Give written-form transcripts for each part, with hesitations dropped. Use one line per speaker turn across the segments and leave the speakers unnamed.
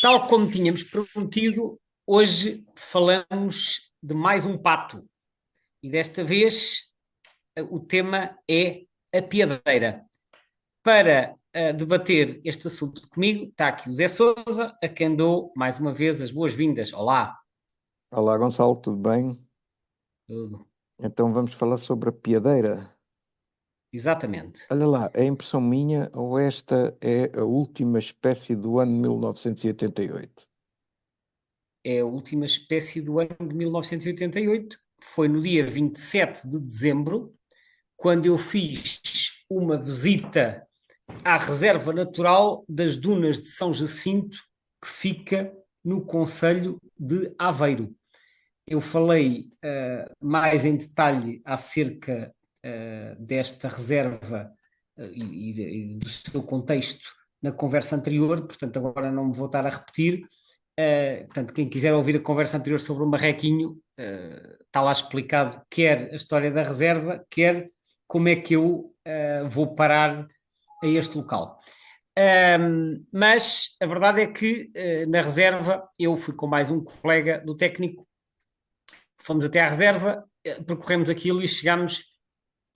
Tal como tínhamos prometido, hoje falamos de mais um pato. E desta vez o tema é a piadeira. Para debater este assunto comigo, está aqui o Zé Sousa, a quem dou mais uma vez as boas-vindas. Olá.
Olá, Gonçalo, tudo bem?
Tudo.
Então vamos falar sobre a piadeira.
Exatamente.
Olha lá, é impressão minha ou esta é a última espécie do ano 1988?
É a última espécie do ano de 1988. Foi no dia 27 de dezembro, quando eu fiz uma visita à Reserva Natural das Dunas de São Jacinto, que fica no Conselho de Aveiro. Eu falei mais em detalhe acerca desta reserva e do seu contexto na conversa anterior, portanto agora não me vou estar a repetir. Portanto, quem quiser ouvir a conversa anterior sobre o marrequinho, está lá explicado quer a história da reserva, quer como é que eu vou parar a este local. Mas a verdade é que na reserva eu fui com mais um colega do técnico, fomos até à reserva, percorremos aquilo e chegámos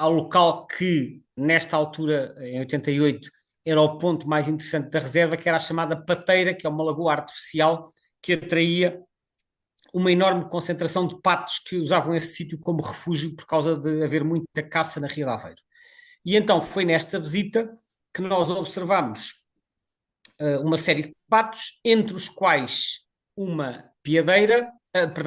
ao local que nesta altura, em 88, era o ponto mais interessante da reserva, que era a chamada Pateira, que é uma lagoa artificial que atraía uma enorme concentração de patos que usavam esse sítio como refúgio por causa de haver muita caça na Ria de Aveiro. E então foi nesta visita que nós observamos uma série de patos, entre os quais uma piadeira,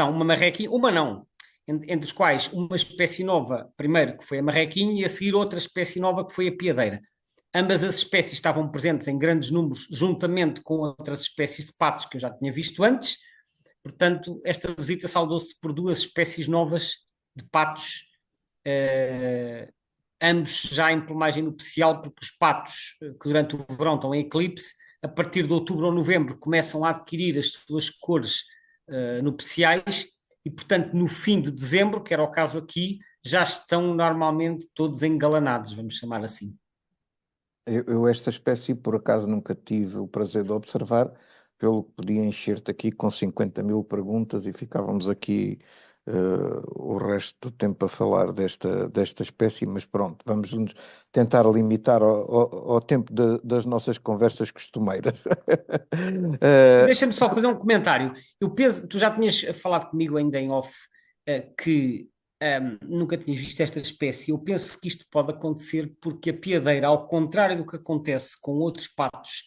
uma marrequinha, uma não, entre os quais uma espécie nova, primeiro que foi a marrequinha e a seguir outra espécie nova que foi a piadeira. Ambas as espécies estavam presentes em grandes números, juntamente com outras espécies de patos que eu já tinha visto antes. Portanto, esta visita saldou-se por duas espécies novas de patos, ambos já em plumagem nupcial, porque os patos que durante o verão estão em eclipse, a partir de outubro ou novembro começam a adquirir as suas cores nupciais e, portanto, no fim de dezembro, que era o caso aqui, já estão normalmente todos engalanados, vamos chamar assim.
Eu esta espécie por acaso nunca tive o prazer de observar, pelo que podia encher-te aqui com 50 mil perguntas e ficávamos aqui o resto do tempo a falar desta espécie, mas pronto, vamos nos tentar limitar ao tempo das nossas conversas costumeiras.
Deixa-me só fazer um comentário. Eu penso, tu já tinhas falado comigo ainda em off, que nunca tinhas visto esta espécie. Eu penso que isto pode acontecer porque a piadeira, ao contrário do que acontece com outros patos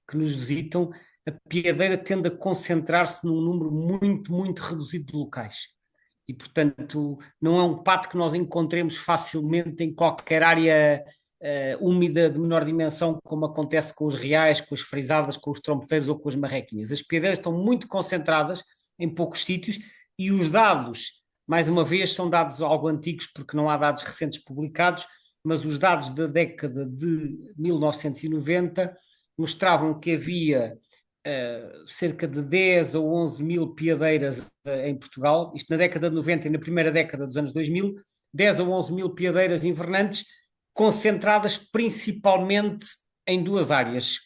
que nos visitam, a piadeira tende a concentrar-se num número muito, muito reduzido de locais. E, portanto, não é um pato que nós encontremos facilmente em qualquer área úmida de menor dimensão, como acontece com os reais, com as frisadas, com os trompeteiros ou com as marrequinhas. As piadeiras estão muito concentradas em poucos sítios e os dados, mais uma vez, são dados algo antigos, porque não há dados recentes publicados, mas os dados da década de 1990 mostravam que havia cerca de 10 ou 11 mil piadeiras em Portugal, isto na década de 90 e na primeira década dos anos 2000, 10 ou 11 mil piadeiras invernantes, concentradas principalmente em duas áreas.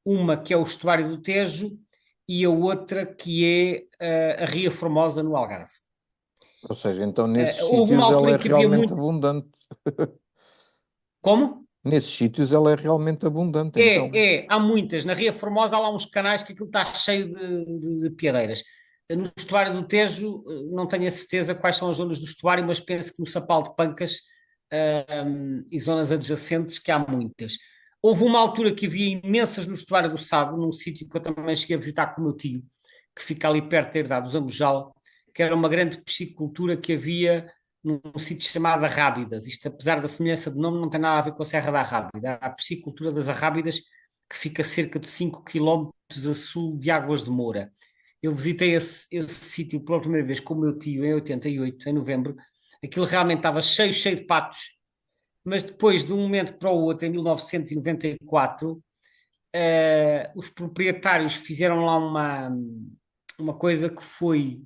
Uma que é o estuário do Tejo e a outra que é a Ria Formosa, no Algarve.
Ou seja, então nesses
Houve uma
sítios ela
altura
é
em que havia
realmente
muito...
abundante.
Como?
Nesses sítios ela é realmente abundante, então.
Há muitas. Na Ria Formosa há lá uns canais que aquilo está cheio de piadeiras. No estuário do Tejo, não tenho a certeza quais são as zonas do estuário, mas penso que no Sapal de Pancas e zonas adjacentes que há muitas. Houve uma altura que havia imensas no estuário do Sado, num sítio que eu também cheguei a visitar com o meu tio, que fica ali perto da herdade do Zambujal, que era uma grande piscicultura que havia num sítio chamado Arrábidas. Isto, apesar da semelhança de nome, não tem nada a ver com a Serra da Arrábida. Há a piscicultura das Arrábidas, que fica a cerca de 5 quilómetros a sul de Águas de Moura. Eu visitei esse sítio pela primeira vez com o meu tio em 88, em novembro. Aquilo realmente estava cheio, cheio de patos, mas depois, de um momento para o outro, em 1994, os proprietários fizeram lá uma coisa que foi...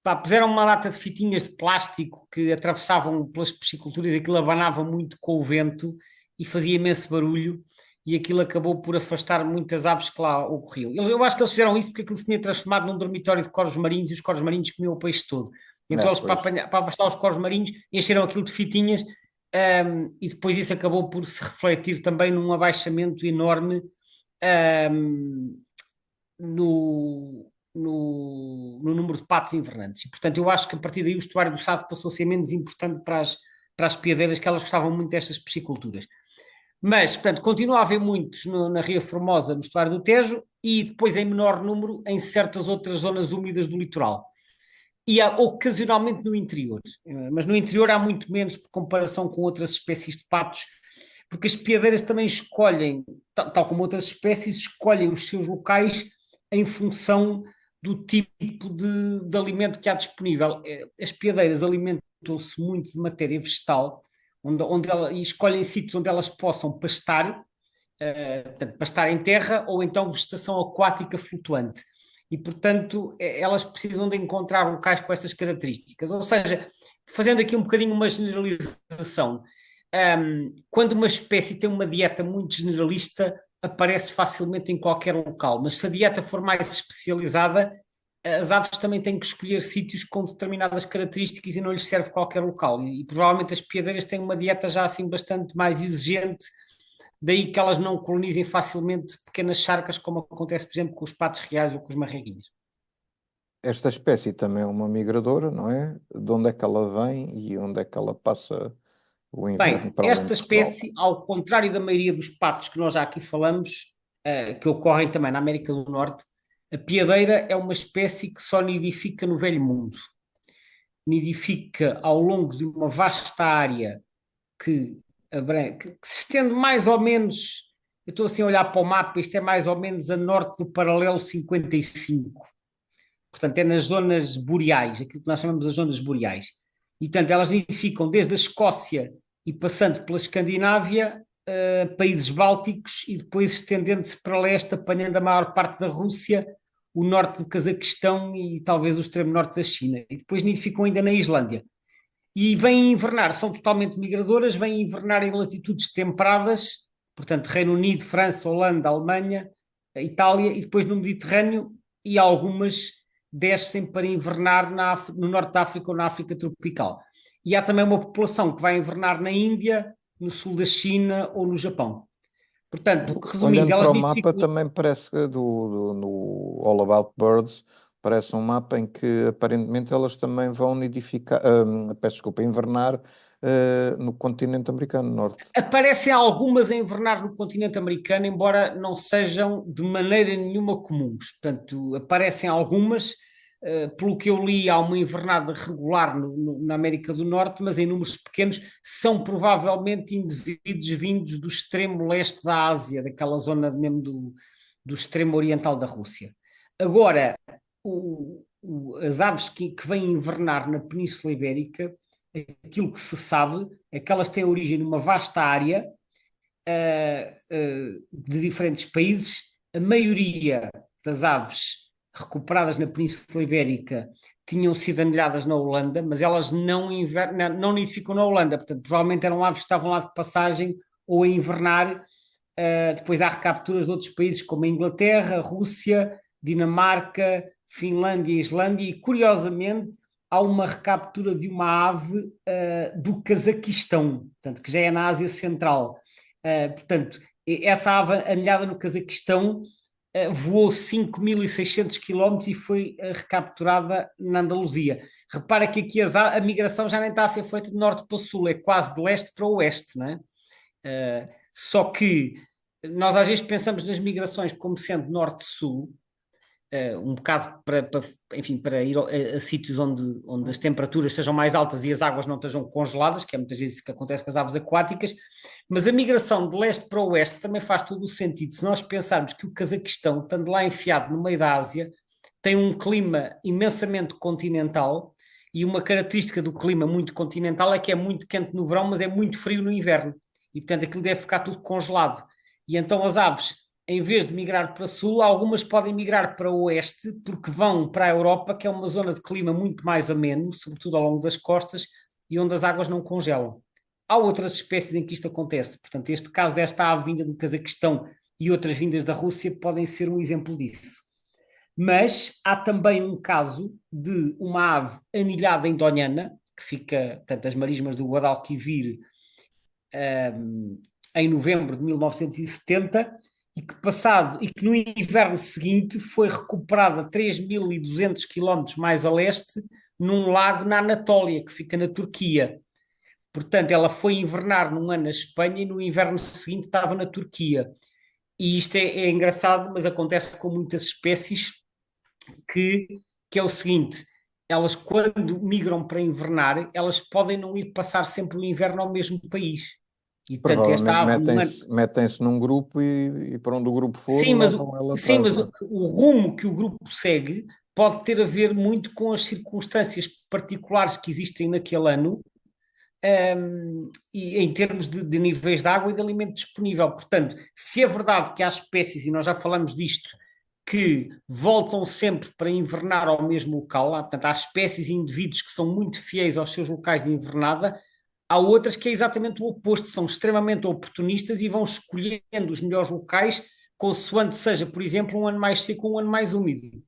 Pá, puseram uma lata de fitinhas de plástico que atravessavam pelas pisciculturas e aquilo abanava muito com o vento e fazia imenso barulho. e aquilo acabou por afastar muitas aves que lá ocorriam. Eu acho que eles fizeram isso porque aquilo se tinha transformado num dormitório de corvos marinhos e os corvos marinhos comiam o peixe todo. Então eles,
Pois.
para afastar os corvos marinhos, encheram aquilo de fitinhas, e depois isso acabou por se refletir também num abaixamento enorme, no número de patos invernantes. E, portanto, eu acho que a partir daí o estuário do Sado passou a ser menos importante para as piadeiras, que elas gostavam muito destas pisciculturas. Mas, portanto, continua a haver muitos na Ria Formosa, no estuário do Tejo, e depois em menor número em certas outras zonas úmidas do litoral. E há ocasionalmente no interior, mas no interior há muito menos por comparação com outras espécies de patos, porque as piadeiras também escolhem, tal como outras espécies, escolhem os seus locais em função do tipo de alimento que há disponível. As piadeiras alimentam-se muito de matéria vegetal, e escolhem sítios onde elas possam pastar, portanto, pastar em terra ou então vegetação aquática flutuante. E, portanto, elas precisam de encontrar locais com essas características. Ou seja, fazendo aqui um bocadinho uma generalização, quando uma espécie tem uma dieta muito generalista, aparece facilmente em qualquer local, mas se a dieta for mais especializada, as aves também têm que escolher sítios com determinadas características e não lhes serve qualquer local. E provavelmente as piadeiras têm uma dieta já assim bastante mais exigente, daí que elas não colonizem facilmente pequenas charcas, como acontece, por exemplo, com os patos reais ou com os marreguinhos.
Esta espécie também é uma migradora, não é? De onde é que ela vem e onde é que ela passa o inverno
Bem,
para além de
esta
Portugal?
espécie, ao contrário da maioria dos patos que nós já aqui falamos, que ocorrem também na América do Norte, a piadeira é uma espécie que só nidifica no Velho Mundo. Nidifica ao longo de uma vasta área que se estende mais ou menos. Eu estou assim a olhar para o mapa, isto é mais ou menos a norte do paralelo 55. Portanto, é nas zonas boreais, aquilo que nós chamamos de zonas boreais. E, portanto, elas nidificam desde a Escócia e passando pela Escandinávia, países bálticos e depois estendendo-se para leste, apanhando a maior parte da Rússia, o norte do Cazaquistão e talvez o extremo norte da China. E depois nidificam ainda na Islândia. E vêm invernar, são totalmente migradoras, vêm invernar em latitudes temperadas, portanto, Reino Unido, França, Holanda, Alemanha, Itália, e depois no Mediterrâneo, e algumas descem para invernar no norte da África ou na África tropical. E há também uma população que vai invernar na Índia, no sul da China ou no Japão. Portanto, resumindo,
Olhando para
elas
o mapa,
nidificam.
também parece que no All About Birds, parece um mapa em que aparentemente elas também vão nidificar, peço desculpa, invernar no continente americano norte.
Aparecem algumas a invernar no continente americano, embora não sejam de maneira nenhuma comuns. Portanto, aparecem algumas, pelo que eu li, há uma invernada regular na América do Norte, mas em números pequenos, são provavelmente indivíduos vindos do extremo leste da Ásia, daquela zona mesmo do extremo oriental da Rússia. Agora, as aves que vêm invernar na Península Ibérica, aquilo que se sabe é que elas têm origem numa vasta área, de diferentes países. A maioria das aves recuperadas na Península Ibérica tinham sido anilhadas na Holanda, mas elas não nidificam na Holanda, portanto, provavelmente eram aves que estavam lá de passagem ou a invernar. Depois há recapturas de outros países como a Inglaterra, Rússia, Dinamarca, Finlândia e Islândia, e curiosamente há uma recaptura de uma ave do Cazaquistão, portanto, que já é na Ásia Central. Portanto, essa ave anilhada no Cazaquistão voou 5.600 quilómetros e foi recapturada na Andaluzia. Repara que aqui a migração já nem está a ser feita de norte para sul, é quase de leste para oeste, não é? Só que nós às vezes pensamos nas migrações como sendo norte-sul, um bocado enfim, para ir a sítios onde as temperaturas sejam mais altas e as águas não estejam congeladas, que é muitas vezes isso que acontece com as aves aquáticas, mas a migração de leste para oeste também faz todo o sentido. Se nós pensarmos que o Cazaquistão, estando lá enfiado no meio da Ásia, tem um clima imensamente continental, e uma característica do clima muito continental é que é muito quente no verão, mas é muito frio no inverno, e portanto aquilo deve ficar tudo congelado. E então as aves, em vez de migrar para sul, algumas podem migrar para o oeste, porque vão para a Europa, que é uma zona de clima muito mais ameno, sobretudo ao longo das costas, e onde as águas não congelam. há outras espécies em que isto acontece. Portanto, este caso desta ave vinda do Cazaquistão e outras vindas da Rússia podem ser um exemplo disso. Mas há também um caso de uma ave anilhada em Doñana, que fica, portanto, as marismas do Guadalquivir, em novembro de 1970, e que no inverno seguinte foi recuperada 3.200 quilómetros mais a leste, num lago na Anatólia, que fica na Turquia. Portanto, ela foi invernar num ano na Espanha e no inverno seguinte estava na Turquia. E isto é engraçado, mas acontece com muitas espécies que é o seguinte: elas quando migram para invernar, elas podem não ir passar sempre o inverno ao mesmo país. E portanto, esta
Provavelmente
ave
metem-se num grupo e para onde o grupo for
sim, mas,
levam ela
sim,
atrás,
mas
não é?
o rumo que o grupo segue pode ter a ver muito com as circunstâncias particulares que existem naquele ano, e em termos de níveis de água e de alimento disponível. Portanto, se é verdade que há espécies, e nós já falamos disto, que voltam sempre para invernar ao mesmo local, portanto, há espécies e indivíduos que são muito fiéis aos seus locais de invernada, há outras que é exatamente o oposto, são extremamente oportunistas e vão escolhendo os melhores locais, consoante seja, por exemplo, um ano mais seco ou um ano mais úmido.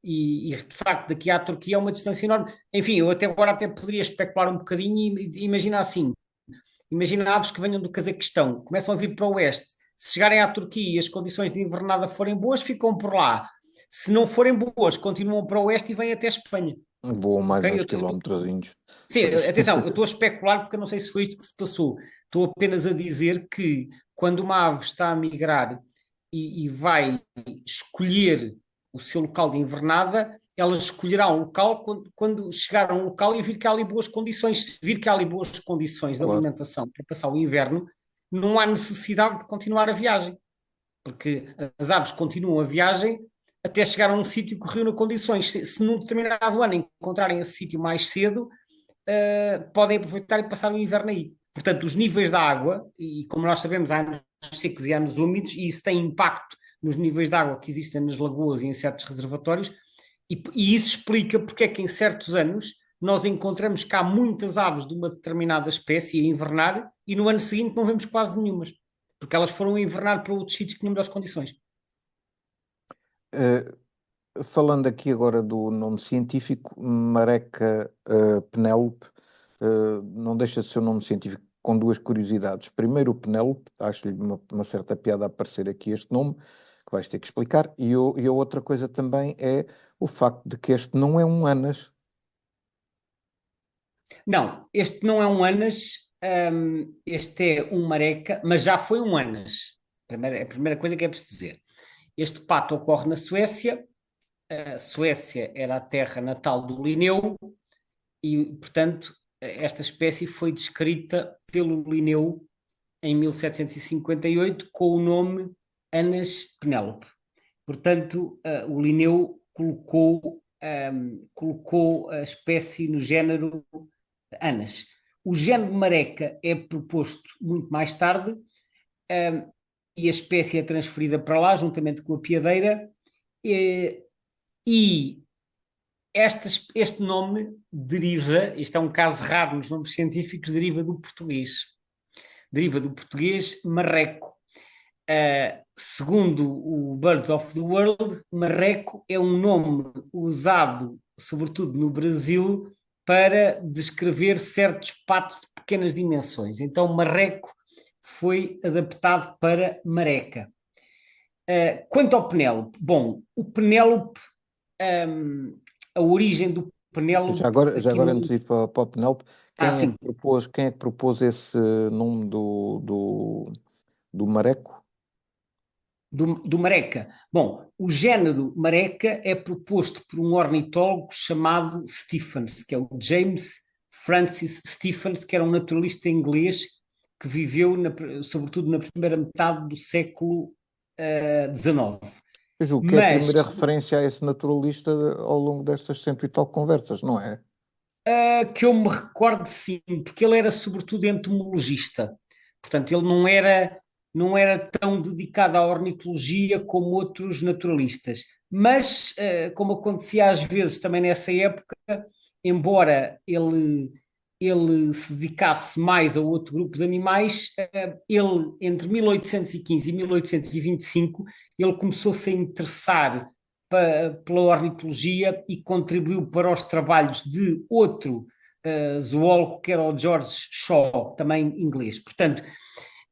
E, de facto, daqui à Turquia é uma distância enorme. Enfim, eu até agora até poderia especular um bocadinho e imagina assim: imagina aves que venham do Cazaquistão, começam a vir para o oeste, se chegarem à Turquia e as condições de invernada forem boas, ficam por lá. Se não forem boas, continuam para o oeste e vêm até Espanha.
Voam mais
Ok?
uns quilómetrozinhos.
Sim,
Pois.
atenção, eu estou a especular porque eu não sei se foi isto que se passou. Estou apenas a dizer que quando uma ave está a migrar e vai escolher o seu local de invernada, ela escolherá um local quando chegar a um local e vir que há ali boas condições. Se vir que há ali boas condições de
Claro.
alimentação para passar o inverno, não há necessidade de continuar a viagem, porque as aves continuam a viagem até chegar a um sítio que reúna condições. Se num determinado ano encontrarem esse sítio mais cedo, podem aproveitar e passar o inverno aí. Portanto, os níveis da água, e como nós sabemos, há anos secos e anos úmidos, e isso tem impacto nos níveis de água que existem nas lagoas e em certos reservatórios, e isso explica porque é que em certos anos nós encontramos cá muitas aves de uma determinada espécie a invernar e no ano seguinte não vemos quase nenhumas, porque elas foram a invernar para outros sítios que tinham melhores condições.
Eh, Falando aqui agora do nome científico, Mareca Penélope, não deixa de ser um nome científico com duas curiosidades. Primeiro, o Penélope, acho-lhe uma certa piada a aparecer aqui este nome, que vais ter que explicar, e a outra coisa também é o facto de que este não é um Anas.
Não, este não é um Anas, este é um Mareca, mas já foi um Anas. A primeira coisa que é preciso dizer. Este pato ocorre na Suécia. A Suécia era a terra natal do Linneu e, portanto, esta espécie foi descrita pelo Linneu em 1758 com o nome Anas penélope. Portanto, o Linneu colocou a espécie no género Anas. O género Mareca é proposto muito mais tarde, e a espécie é transferida para lá, juntamente com a piadeira, e este nome deriva, isto é um caso raro nos nomes científicos, deriva do português marreco. Segundo o Birds of the World, marreco é um nome usado, sobretudo no Brasil, para descrever certos patos de pequenas dimensões. Então, marreco foi adaptado para mareca. Quanto ao Penélope, bom, o Penélope, a origem do
Já
Penélope,
agora, já
aqui
agora
no...
antes de ir para o Penélope,
Sim,
quem é que propôs esse nome do Mareco?
do Mareca. Bom, o género Mareca é proposto por um ornitólogo chamado Stephens, que é o James Francis Stephens, que era um naturalista inglês que viveu, sobretudo, na primeira metade do século XIX.
Eu julgo que é a
Mas
primeira referência a esse naturalista ao longo destas cento e tal conversas, não é?
que eu me recordo, sim, porque ele era sobretudo entomologista. Portanto, ele não era tão dedicado à ornitologia como outros naturalistas. Mas, como acontecia às vezes também nessa época, embora ele ele se dedicasse mais a outro grupo de animais, ele, entre 1815 e 1825, ele começou-se a interessar pela ornitologia e contribuiu para os trabalhos de outro zoólogo, que era o George Shaw, também inglês. Portanto,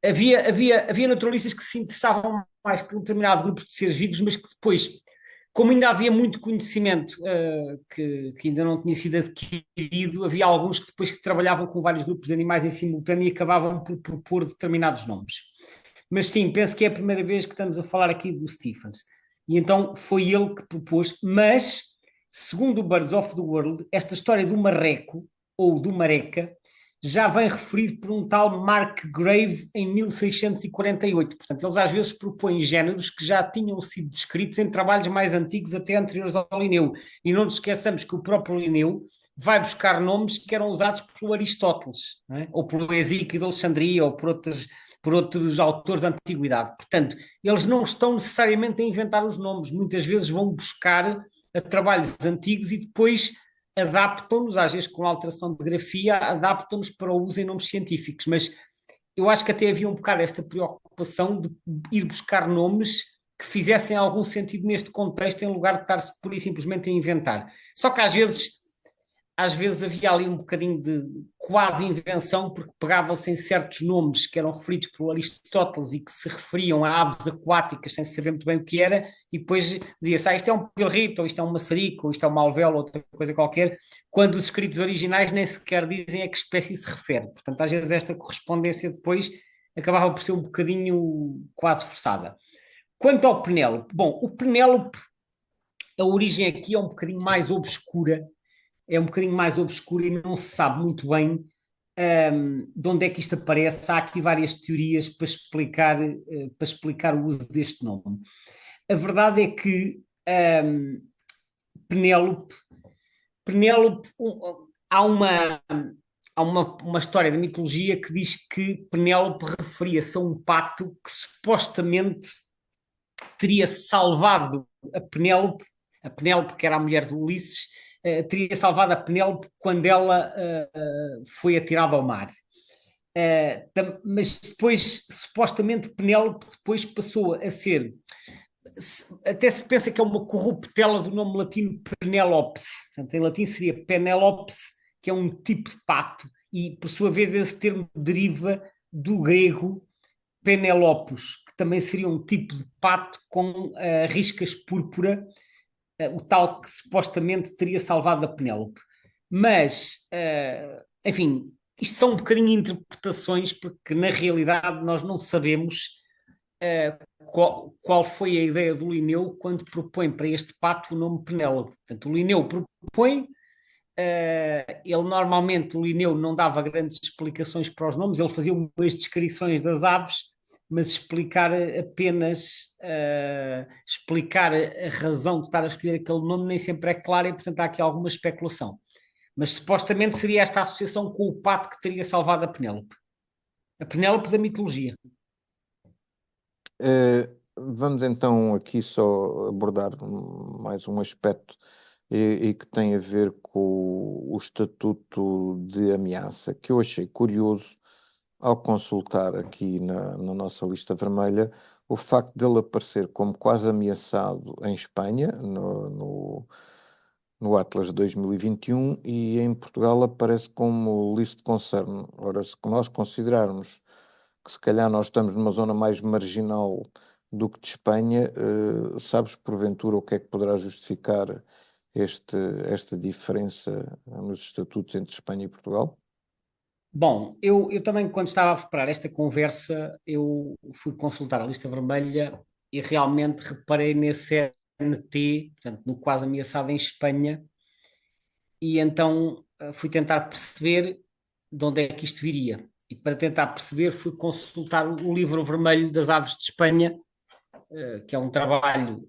havia naturalistas que se interessavam mais por um determinado grupo de seres vivos, mas que depois, como ainda havia muito conhecimento que ainda não tinha sido adquirido, havia alguns que depois que trabalhavam com vários grupos de animais em simultâneo e acabavam por propor determinados nomes. Mas sim, penso que é a primeira vez que estamos a falar aqui do Stephens. E então foi ele que propôs, mas, segundo o Birds of the World, esta história do marreco, ou do mareca, já vem referido por um tal Mark Grave em 1648. Portanto, eles às vezes propõem géneros que já tinham sido descritos em trabalhos mais antigos, até anteriores ao Linneu. E não nos esqueçamos que o próprio Linneu vai buscar nomes que eram usados por Aristóteles, não é? Ou por Hesíquio de Alexandria, ou por outros autores da antiguidade. Portanto, eles não estão necessariamente a inventar os nomes, muitas vezes vão buscar a trabalhos antigos e depois adaptam-nos, às vezes com alteração de grafia, adaptam-nos para o uso em nomes científicos, mas eu acho que até havia um bocado esta preocupação de ir buscar nomes que fizessem algum sentido neste contexto, em lugar de estar pura e simplesmente a inventar. Só que às vezes havia ali um bocadinho de quase invenção, porque pegava-se em certos nomes que eram referidos por Aristóteles e que se referiam a aves aquáticas sem saber muito bem o que era, e depois dizia-se, isto é um pilrito, ou isto é um maçarico, ou isto é uma alvéola, ou outra coisa qualquer, quando os escritos originais nem sequer dizem a que espécie se refere. Portanto, às vezes esta correspondência depois acabava por ser um bocadinho quase forçada. Quanto ao Penélope, bom, o Penélope, a origem aqui é um bocadinho mais obscura, e não se sabe muito bem de onde é que isto aparece. Há aqui várias teorias para explicar o uso deste nome. A verdade é que Penélope, há uma história da mitologia que diz que Penélope referia-se a um pato que supostamente teria salvado a Penélope, que era a mulher de Ulisses, teria salvado a Penélope quando ela foi atirada ao mar. Mas depois, supostamente, Penélope depois passou a ser, até se pensa que é uma corruptela do nome latino Penelopes. Portanto, em latim seria Penelopes, que é um tipo de pato, e por sua vez esse termo deriva do grego Penelopus, que também seria um tipo de pato com riscas púrpura, o tal que supostamente teria salvado a Penélope. Mas, enfim, isto são um bocadinho interpretações, porque na realidade nós não sabemos qual foi a ideia do Linneu quando propõe para este pato o nome Penélope. Portanto, o Linneu propõe, ele normalmente, o Linneu, não dava grandes explicações para os nomes, ele fazia umas descrições das aves, mas explicar a razão de estar a escolher aquele nome nem sempre é clara e, portanto, há aqui alguma especulação. Mas supostamente seria esta associação com o pato que teria salvado a Penélope. A Penélope da mitologia.
Vamos então aqui só abordar mais um aspecto e que tem a ver com o estatuto de ameaça, que eu achei curioso ao consultar aqui na nossa lista vermelha o facto dele aparecer como quase ameaçado em Espanha, no Atlas de 2021, e em Portugal aparece como list concern. Ora, se nós considerarmos que se calhar nós estamos numa zona mais marginal do que de Espanha, sabes porventura o que é que poderá justificar esta diferença nos estatutos entre Espanha e Portugal?
Bom, eu também, quando estava a preparar esta conversa, eu fui consultar a lista vermelha e realmente reparei nesse NT, portanto, no quase ameaçado em Espanha, e então fui tentar perceber de onde é que isto viria. E para tentar perceber, fui consultar o livro vermelho das aves de Espanha, que é um trabalho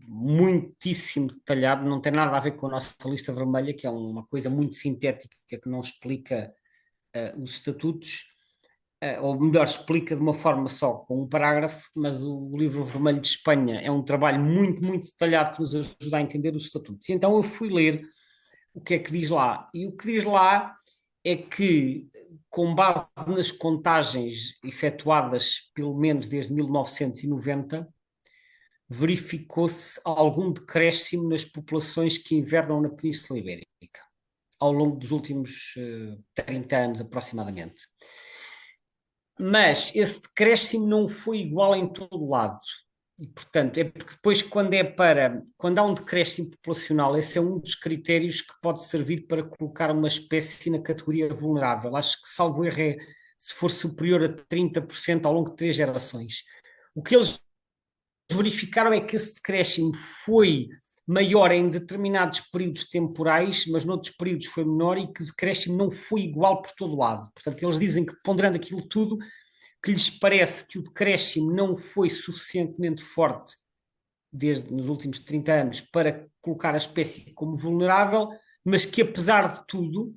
muitíssimo detalhado, não tem nada a ver com a nossa lista vermelha, que é uma coisa muito sintética que não explica os estatutos, ou melhor, explica de uma forma só, com um parágrafo, mas o livro vermelho de Espanha é um trabalho muito, muito detalhado que nos ajuda a entender os estatutos. E então eu fui ler o que é que diz lá. E o que diz lá é que, com base nas contagens efetuadas pelo menos desde 1990, verificou-se algum decréscimo nas populações que invernam na Península Ibérica, ao longo dos últimos 30 anos aproximadamente. Mas esse decréscimo não foi igual em todo o lado. E, portanto, é porque depois, quando há um decréscimo populacional, esse é um dos critérios que pode servir para colocar uma espécie na categoria vulnerável. Acho que, salvo erro, se for superior a 30% ao longo de 3 gerações. O que eles verificaram é que esse decréscimo foi maior em determinados períodos temporais, mas noutros períodos foi menor e que o decréscimo não foi igual por todo lado. Portanto, eles dizem que, ponderando aquilo tudo, que lhes parece que o decréscimo não foi suficientemente forte nos últimos 30 anos para colocar a espécie como vulnerável, mas que, apesar de tudo,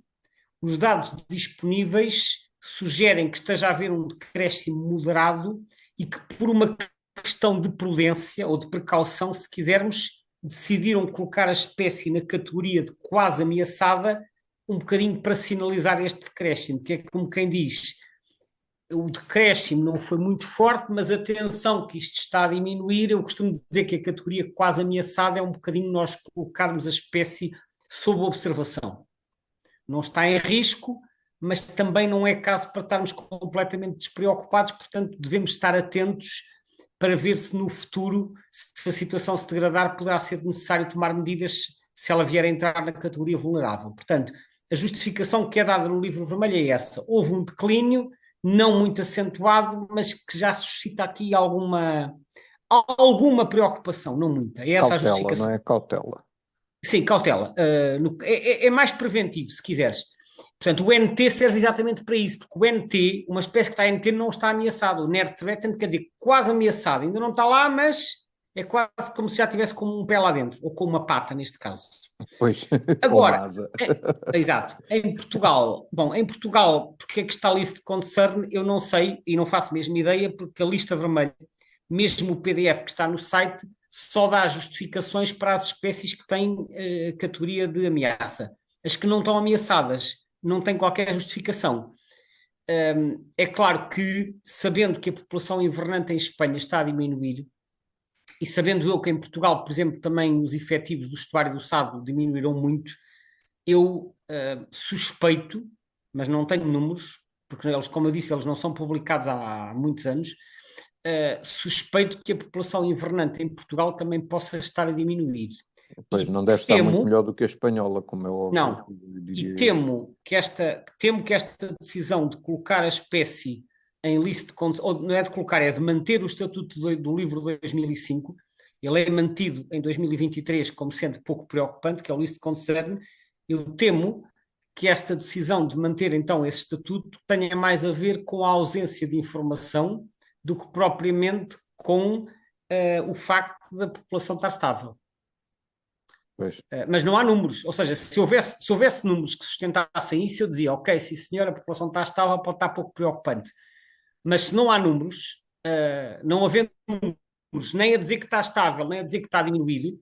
os dados disponíveis sugerem que esteja a haver um decréscimo moderado e que, por uma questão de prudência ou de precaução, se quisermos, decidiram colocar a espécie na categoria de quase ameaçada, um bocadinho para sinalizar este decréscimo, que é como quem diz: o decréscimo não foi muito forte, mas atenção que isto está a diminuir. Eu costumo dizer que a categoria quase ameaçada é um bocadinho nós colocarmos a espécie sob observação. Não está em risco, mas também não é caso para estarmos completamente despreocupados, portanto devemos estar atentos para ver se no futuro, se a situação se degradar, poderá ser necessário tomar medidas se ela vier a entrar na categoria vulnerável. Portanto, a justificação que é dada no livro vermelho é essa: houve um declínio, não muito acentuado, mas que já suscita aqui alguma preocupação, não muita. É essa a
Cautela,
justificação.
não é? Cautela.
Sim, cautela. É mais preventivo, se quiseres. Portanto, o NT serve exatamente para isso, porque o NT, uma espécie que está em NT, não está ameaçado. O NER threatened quer dizer quase ameaçado. Ainda não está lá, mas é quase como se já tivesse com um pé lá dentro, ou com uma pata, neste caso.
Pois, com uma
Agora,
asa.
exato, em Portugal, porque é que está a list concern, eu não sei e não faço mesmo ideia, porque a lista vermelha, mesmo o PDF que está no site, só dá justificações para as espécies que têm categoria de ameaça. As que não estão ameaçadas não têm qualquer justificação. É claro que, sabendo que a população invernante em Espanha está a diminuir, e sabendo eu que em Portugal, por exemplo, também os efetivos do estuário do Sado diminuíram muito, eu suspeito, mas não tenho números, porque eles, como eu disse, eles não são publicados há muitos anos, suspeito que a população invernante em Portugal também possa estar a diminuir.
Pois,
E
não deve estar muito melhor do que a espanhola, como é óbvio.
não, e temo que esta decisão de colocar a espécie em list, ou não é de colocar, é de manter o estatuto do livro de 2005, ele é mantido em 2023 como sendo pouco preocupante, que é o list concern. Eu temo que esta decisão de manter então esse estatuto tenha mais a ver com a ausência de informação do que propriamente com o facto da população estar estável.
Pois.
Mas não há números, ou seja, se houvesse números que sustentassem isso, eu dizia, ok, sim senhor, a população está estável, pode estar pouco preocupante. Mas se não há números, não havendo números, nem a dizer que está estável, nem a dizer que está a diminuir,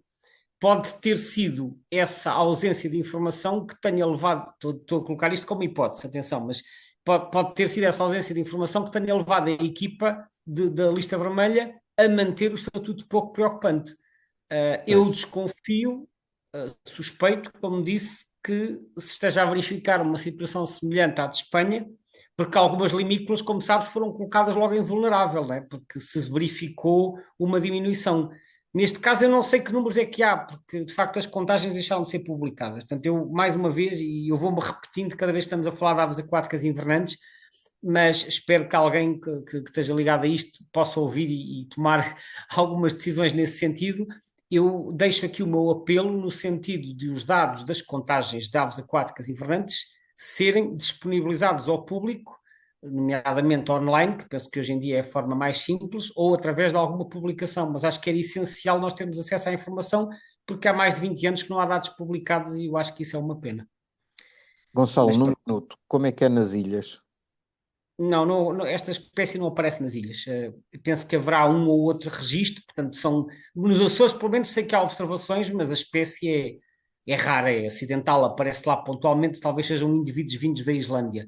pode ter sido essa ausência de informação que tenha levado, estou a colocar isto como hipótese, atenção, mas pode ter sido essa ausência de informação que tenha levado a equipa da lista vermelha a manter o estatuto pouco preocupante. Eu desconfio, suspeito, como disse, que se esteja a verificar uma situação semelhante à de Espanha, porque algumas limícolas, como sabes, foram colocadas logo em vulnerável, né? Porque se verificou uma diminuição. Neste caso, eu não sei que números é que há, porque de facto as contagens deixaram de ser publicadas. Portanto, eu, mais uma vez, e eu vou-me repetindo cada vez que estamos a falar de aves aquáticas invernantes, mas espero que alguém que esteja ligado a isto possa ouvir e tomar algumas decisões nesse sentido. Eu deixo aqui o meu apelo no sentido de os dados das contagens de aves aquáticas invernantes serem disponibilizados ao público, nomeadamente online, que penso que hoje em dia é a forma mais simples, ou através de alguma publicação, mas acho que era essencial nós termos acesso à informação, porque há mais de 20 anos que não há dados publicados e eu acho que isso é uma pena.
Gonçalo, num minuto, como é que é nas ilhas?
Não, esta espécie não aparece nas ilhas. Penso que haverá um ou outro registro, portanto, nos Açores, pelo menos, sei que há observações, mas a espécie é rara, é acidental, aparece lá pontualmente, talvez sejam indivíduos vindos da Islândia.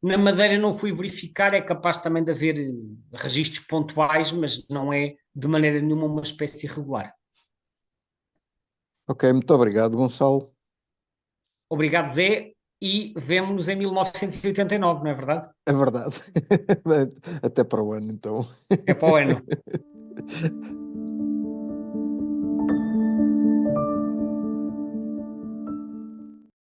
Na Madeira não fui verificar, é capaz também de haver registros pontuais, mas não é de maneira nenhuma uma espécie irregular.
Ok, muito obrigado, Gonçalo.
Obrigado, Zé, e vemo-nos em 1989, não é verdade?
É verdade. Até para o ano, então.
É para o ano.